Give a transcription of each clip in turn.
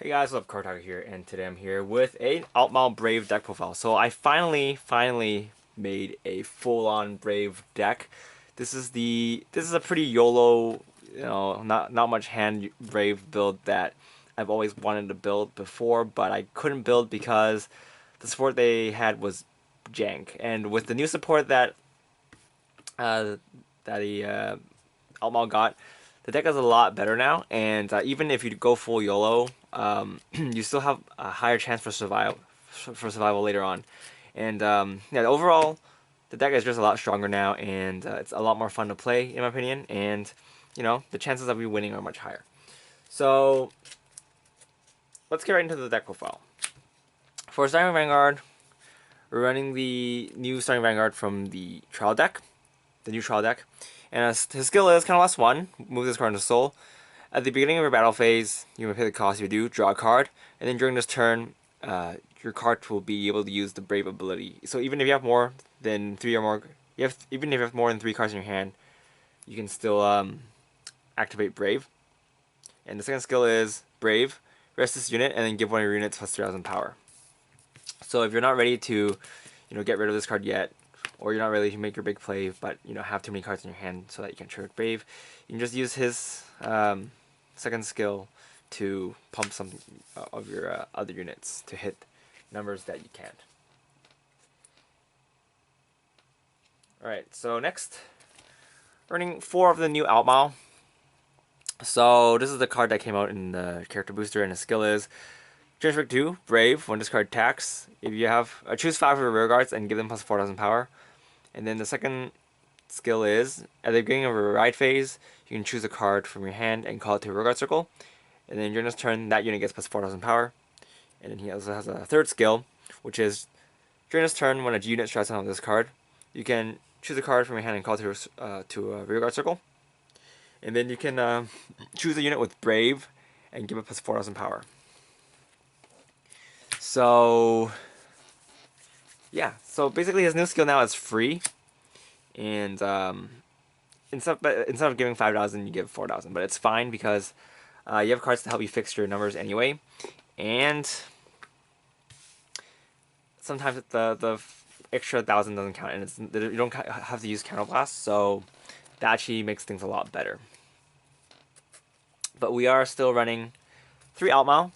Hey guys, what's up? Cardfight here, and today I'm here with a Altmile Brave deck profile. So I finally made a full-on Brave deck. This is a pretty YOLO, not much hand Brave build that I've always wanted to build before, but I couldn't build because the support they had was jank. And with the new support uh, that the Altmile got, the deck is a lot better now, and even if you go full YOLO, you still have a higher chance for survival later on. And yeah, overall, the deck is just a lot stronger now, and it's a lot more fun to play, in my opinion. And the chances of you winning are much higher. So let's get right into the deck profile. For starting Vanguard, we're running the new starting Vanguard from the trial deck, the new trial deck. And his skill is kind of last one, move this card into soul. At the beginning of your battle phase, you may pay the cost if you do, draw a card, and then during this turn, your card will be able to use the Brave ability. So even if you have more than three or more, even if you have more than 3 cards in your hand, you can still activate Brave. And the second skill is Brave, rest this unit, and then give one of your units plus 3,000 power. So if you're not ready to, get rid of this card yet, or you're not ready to make your big play, but have too many cards in your hand so that you can trigger Brave, you can just use his second skill to pump some of your other units to hit numbers that you can't. Alright, so next, running 4 of the new Altmile. So this is the card that came out in the character booster, and the skill is Transfer 2, Brave. When this card attacks, if you have choose 5 of your rear guards and give them plus 4,000 power. And then the second skill is, at the beginning of a ride phase, you can choose a card from your hand and call it to a rear guard circle. And then during this turn, that unit gets plus 4,000 power. And then he also has a third skill, which is, during this turn, when a unit strikes on this card, you can choose a card from your hand and call it to a rear guard circle. And then you can choose a unit with Brave and give it plus 4,000 power. So yeah, so basically his new skill now is free, and instead of giving 5,000, you give 4,000, but it's fine because you have cards to help you fix your numbers anyway, and sometimes the extra 1,000 doesn't count, and you don't have to use counterblast, so that actually makes things a lot better. But we are still running 3 Altmile.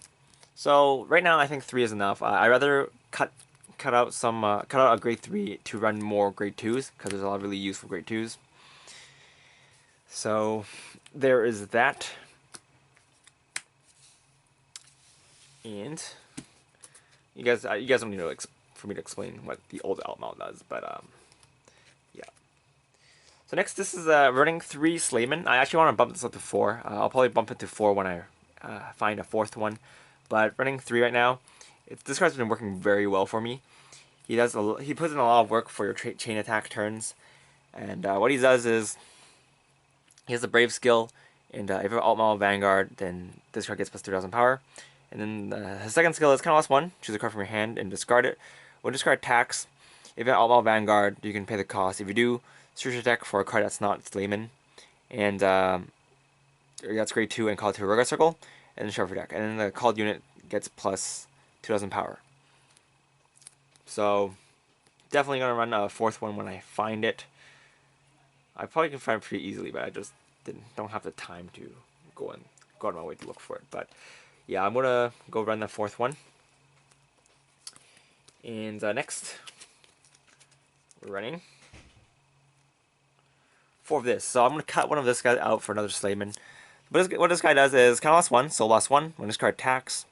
So right now I think 3 is enough. I'd rather cut out a grade 3 to run more grade 2s, because there's a lot of really useful grade 2s. So there is that. And you guys don't need to for me to explain what the old Altmile does, but yeah. So next, this is running 3 Slayman. I actually want to bump this up to 4. I'll probably bump it to 4 when I find a 4th one. But running 3 right now, this card's been working very well for me. He puts in a lot of work for your chain attack turns, and what he does is he has a Brave skill, and if you have Altmile Vanguard, then this card gets plus 3,000 power. And then his second skill is kind of last one. Choose a card from your hand and discard it. When this card attacks, if you have Altmile Vanguard, you can pay the cost. If you do, search your deck for a card that's not Slayman, and that's grade 2, and call it to a rear guard circle, and then shuffle your deck. And then the called unit gets plus 2,000 power. So definitely gonna run a 4th one when I find it. I probably can find it pretty easily, but I just don't have the time to go out of my way to look for it. But yeah, I'm gonna go run the 4th one. And next, we're running 4 of this. So I'm gonna cut one of this guy out for another Slayman. But what this guy does is kind of last one, so last one. When this card attacks,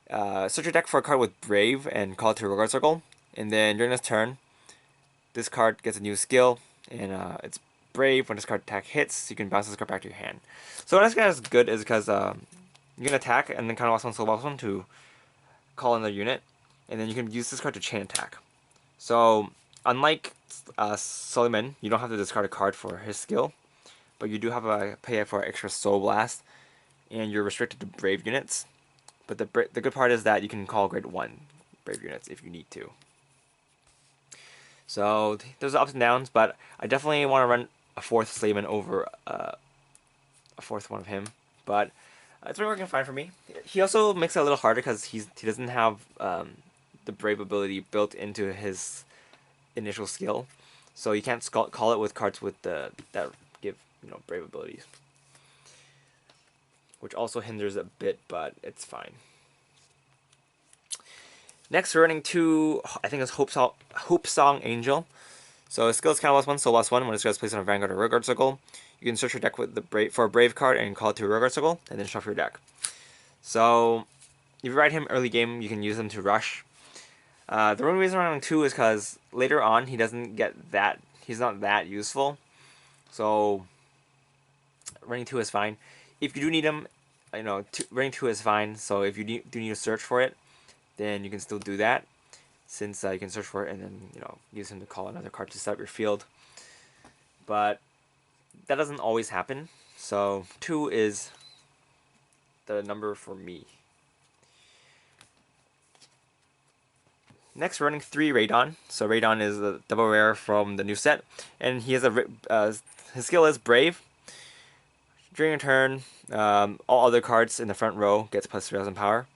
search your deck for a card with Brave and call it to a rear guard circle. And then during this turn, this card gets a new skill, and it's Brave. When this card attack hits, you can bounce this card back to your hand. So what this guy is good is because you can attack and then kind of last one, so last one to call another unit, and then you can use this card to chain attack. So unlike Suleiman, you don't have to discard a card for his skill, but you do have a pay for extra Soul Blast, and you're restricted to Brave units. But the good part is that you can call grade 1 Brave units if you need to. So there's ups and downs, but I definitely want to run a 4th Slayman over a 4th one of him. But It's been working fine for me. He also makes it a little harder because he doesn't have the brave ability built into his initial skill, so you can't call it with cards with the that give brave abilities, which also hinders a bit, but it's fine. Next, we're running two. I think it's Hope Song Angel. So his skill is kind of +1, so +1 when his skill is placed on a Vanguard or Rearguard circle. You can search your deck with the for a Brave card and call it to a Rearguard circle, and then shuffle your deck. So if you ride him early game, you can use him to rush. The only reason I'm running 2 is because later on he doesn't get that. He's not that useful. So running 2 is fine. If you do need him, running 2 is fine. So if you do need to search for it, then you can still do that, since you can search for it and then use him to call another card to set up your field. But that doesn't always happen. So 2 is the number for me. Next, we're running 3 Radon. So Radon is a double rare from the new set, and he has his skill is Brave. During your turn, all other cards in the front row gets +3000 power,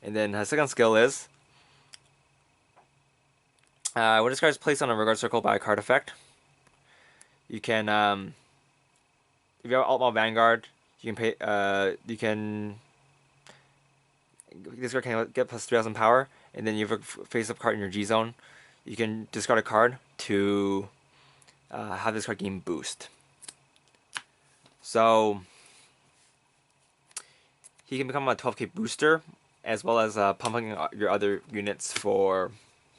and then his second skill is when this card is placed on a Vanguard circle by a card effect, you can if you have Altmile Vanguard, you can this card can get +3000 power, and then you have a face-up card in your G zone. You can discard a card to have this card gain boost. So he can become a 12k booster, as well as pumping your other units for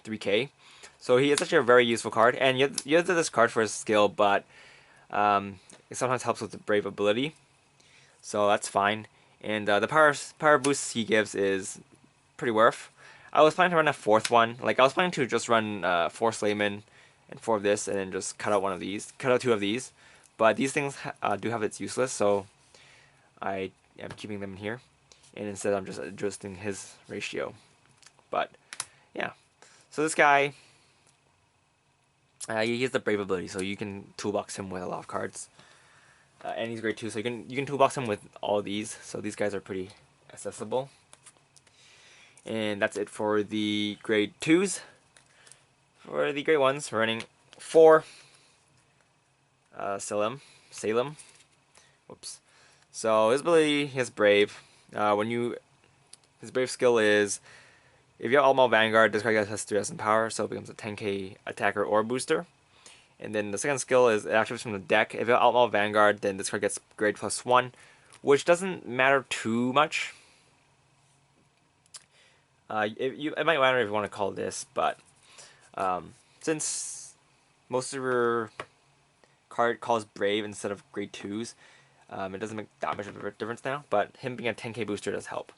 3k. So he is actually a very useful card, and you have this card for his skill, but it sometimes helps with the Brave ability, so that's fine. And the power boost he gives is pretty worth. I was planning to run a 4th one. Like, I was planning to just run 4 Slayman and 4 of this, and then just cut out 2 of these. But these things do have its useless, so I am keeping them in here. And instead I'm just adjusting his ratio. But yeah, so this guy, he has the Brave ability, so you can toolbox him with a lot of cards. And he's great too, so you can toolbox him with all these. So these guys are pretty accessible. And that's it for the grade 2s. For the grade 1s, we're running 4 Salem. Whoops. So his ability, he has Brave. His Brave skill is, if you have Altmile Vanguard, this card has 3000 power, so it becomes a 10k attacker or booster. And then the second skill is, it activates from the deck. If you have Altmile Vanguard, then this card gets grade +1, which doesn't matter too much. It might matter if you want to call this, but since most of your card calls Brave instead of grade 2s, it doesn't make that much of a difference now, but him being a 10k booster does help.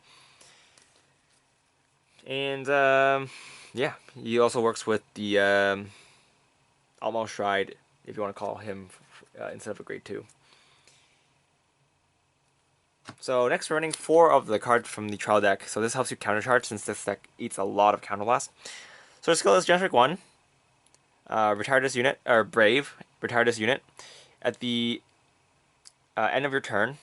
And yeah, he also works with the Altmile Stride, if you want to call him instead of a grade 2. So next we're running 4 of the cards from the trial deck. So this helps you countercharge, since this deck eats a lot of counterblast. So our skill is Gentric 1. Retire this unit, or Brave. Retire this unit. At the end of your turn,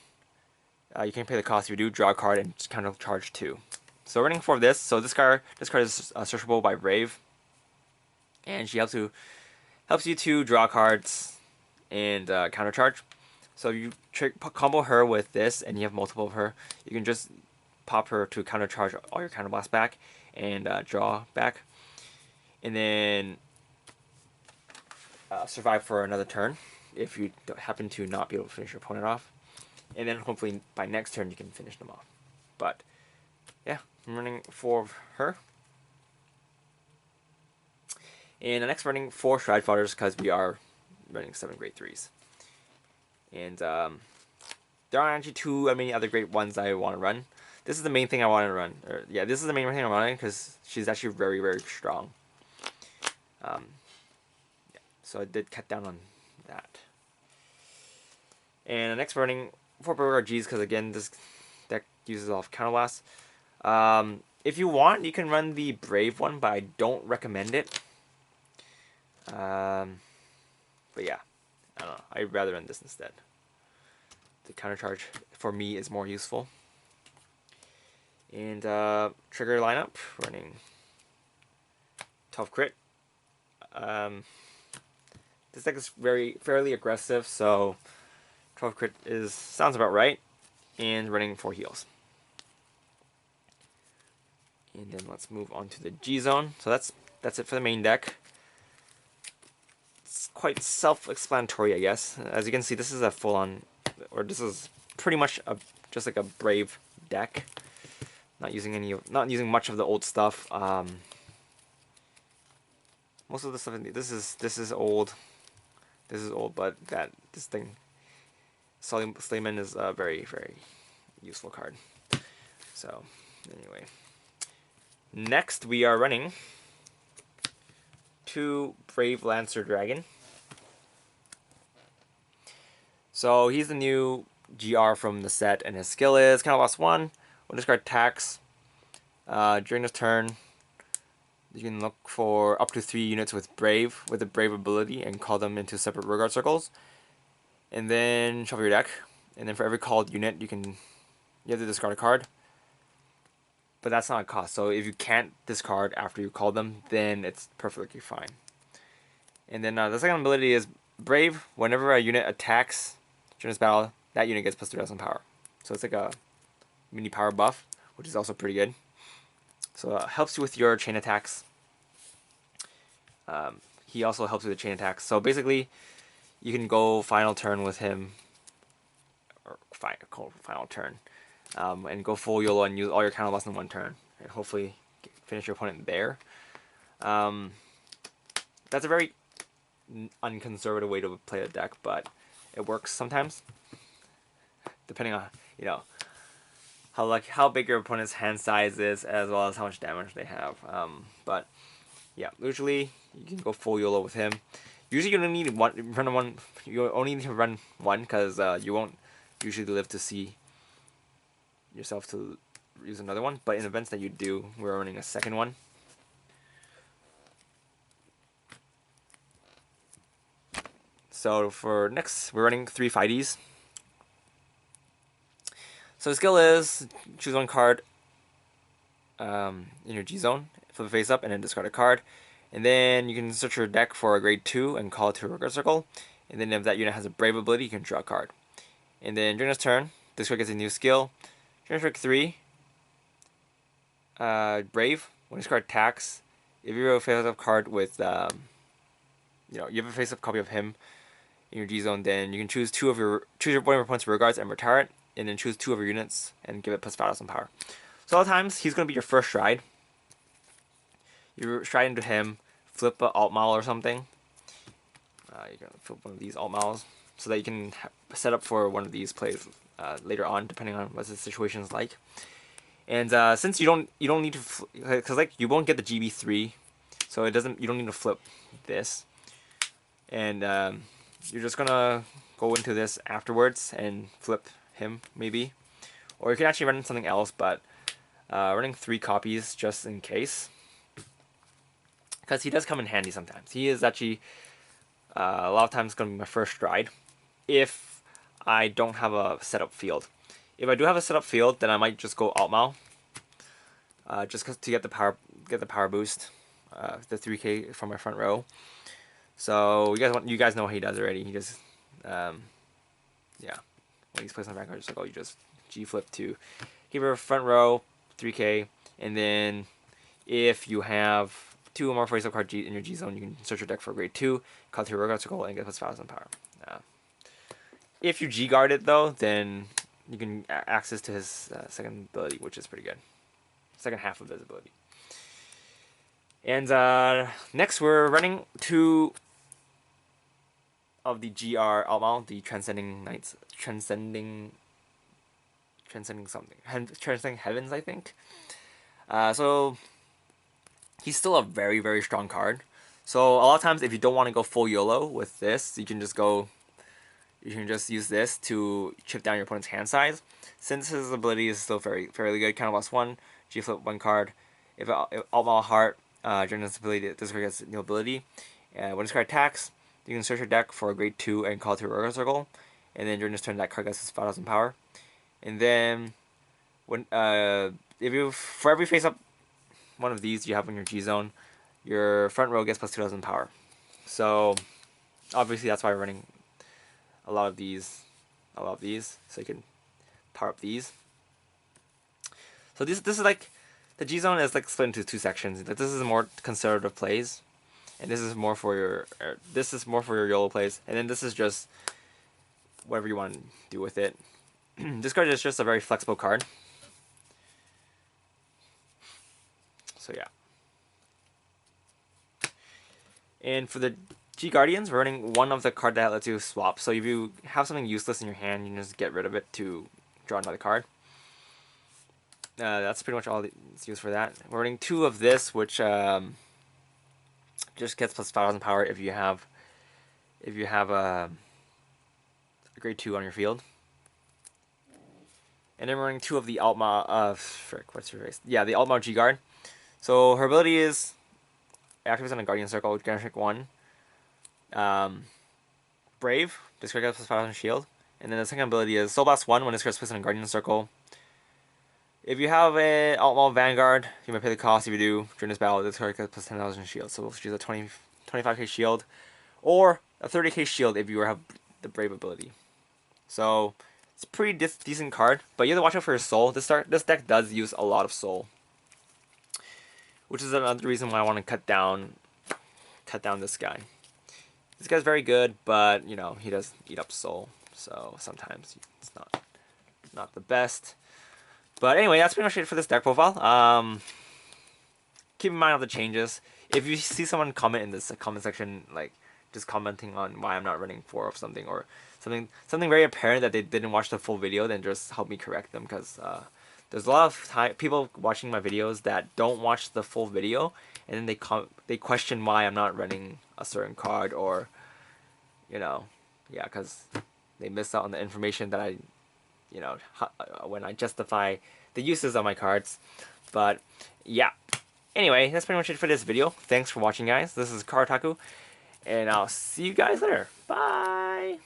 you can pay the cost. If you do, draw a card and countercharge 2. So running 4 of this. So this card is searchable by Brave, and she helps you to draw cards and countercharge. So you combo her with this, and you have multiple of her. You can just pop her to countercharge all your counterblast back and draw back, and then survive for another turn if you happen to not be able to finish your opponent off. And then hopefully by next turn you can finish them off. But yeah, I'm running 4 of her. And the next running 4 Stride Fighters, because we are running 7 grade 3s. And there aren't actually too many other great ones I want to run. This is the main thing I want to run. This is the main thing I'm running, because she's actually very, very strong. Yeah, so I did cut down on that. And the next running 4 Burger Gs, because again, this deck uses a lot of counterblast. If you want, you can run the Brave one, but I don't recommend it. But yeah, I don't know. I'd rather run this instead. The countercharge for me is more useful. And trigger lineup, running 12 crit. This deck is fairly aggressive, so 12 crit sounds about right. And running 4 heals. And then let's move on to the G zone. So that's it for the main deck. It's quite self-explanatory, I guess. As you can see, this is a full-on, or this is pretty much just like a Brave deck. Not using much of the old stuff. Most of the stuff this is old. This is old, but this thing, Slayman is a very useful card. So anyway, next we are running 2 Brave Lancer Dragon. So he's the new GR from the set, and his skill is kind of lost 1. When discard attacks during this turn, you can look for up to 3 units with the Brave ability and call them into separate Vanguard circles. And then shuffle your deck. And then for every called unit, you have to discard a card. But that's not a cost. So if you can't discard after you call them, then it's perfectly fine. And then the second ability is Brave. Whenever a unit attacks during this battle, that unit gets plus 3,000 power. So it's like a mini power buff, which is also pretty good. So it helps you with your chain attacks. He also helps with the chain attacks. So basically, you can go final turn with him, or final turn, and go full YOLO and use all your counter loss in 1 turn, and hopefully finish your opponent there. That's a very unconservative way to play the deck, but it works sometimes, depending on how big your opponent's hand size is, as well as how much damage they have. But yeah, usually you can go full YOLO with him. Usually you don't need run one. You only need to run 1 because you won't usually live to see yourself to use another one. But in events that you do, we're running a second one. So for next, we're running 3 fighties. So the skill is choose 1 card in your G zone, flip it face up, and then discard a card. And then you can search your deck for a grade 2 and call it to a Vanguard circle. And then if that unit has a Brave ability, you can draw a card. And then during this turn, this card gets a new skill. During trick 3, Brave. When this card attacks, if you have a face-up card with, you have a face-up copy of him in your G zone, then you can choose one of your opponent's regards and retire it, and then choose 2 of your units and give it plus 5,000 power. So a lot of times he's going to be your first stride. You stride into him, flip an Altmile or something. You're going to flip one of these Altmiles so that you can set up for one of these plays later on, depending on what the situation is like. And since you don't need to, because you won't get the GB3, so you don't need to flip this. And you're just gonna go into this afterwards and flip him maybe, or you can actually run something else, but running 3 copies just in case, because he does come in handy sometimes. He is actually a lot of times going to be my first stride if I don't have a setup field. If I do have a setup field, then I might just go Altmile, just to get the power boost, the 3K from my front row. So you guys know what he does already. He just yeah, when he's placed on Vanguard circle, you just G flip to keep her front row 3K, and then if you have 2 or more face-up cards in your G zone, you can search your deck for grade 2, call to your Vanguard circle, and get plus 5,000 power. If you G guard it though, then you can access to his second ability, which is pretty good. Second half of his ability. And next we're running 2 of the GR Altmile, the Transcending Heavens, I think. So he's still a very strong card. So a lot of times, if you don't want to go full YOLO with this, you can just use this to chip down your opponent's hand size. Since his ability is still fairly good, counter loss 1, G flip 1 card. If Altmile Heart during this ability, this card gets new ability. When this card attacks, you can search your deck for a grade 2 and call it to a Vanguard circle. And then during this turn, that card gets 5,000 power. And then when if you for every face up one of these you have in your G zone, your front row gets plus 2,000 power. So obviously that's why we're running a lot of these, so you can power up these. So this is like the G zone is like split into two sections. This is more conservative plays, and this is more for your YOLO plays, and then this is just whatever you want to do with it. This card is just a very flexible card. So yeah. And for the G Guardians, we're running one of the card that lets you swap. So if you have something useless in your hand, you can just get rid of it to draw another card. That's pretty much all it's used for that. We're running two of this, which just gets plus 5,000 power if you have a grade 2 on your field. And then we're running two of the Altmile. What's her face? Yeah, the Altmile G Guard. So her ability is activates on a Guardian Circle, Generic 1. Brave, discard plus 5,000 shield. And then the second ability is Soul Blast 1 when this card is placed in a Guardian Circle. If you have an Altmile Vanguard, you might pay the cost. If you do, during this battle, this card gets plus 10,000 shield. So we'll choose a 25k shield, or a 30k shield if you have the Brave ability. So it's a pretty decent card, but you have to watch out for your soul. This deck does use a lot of soul, which is another reason why I want to cut down this guy. This guy's very good, but you know he does eat up soul, so sometimes it's not the best. But anyway, that's pretty much it for this deck profile. Keep in mind all the changes. If you see someone comment in this comment section, like just commenting on why I'm not running 4 of something, or something very apparent that they didn't watch the full video, then just help me correct them, because there's a lot of people watching my videos that don't watch the full video, and then they question why I'm not running a certain card, or because they miss out on the information that I when I justify the uses of my cards. But yeah, anyway, that's pretty much it for this video. Thanks for watching, guys. This is Kartaku, and I'll see you guys later. Bye.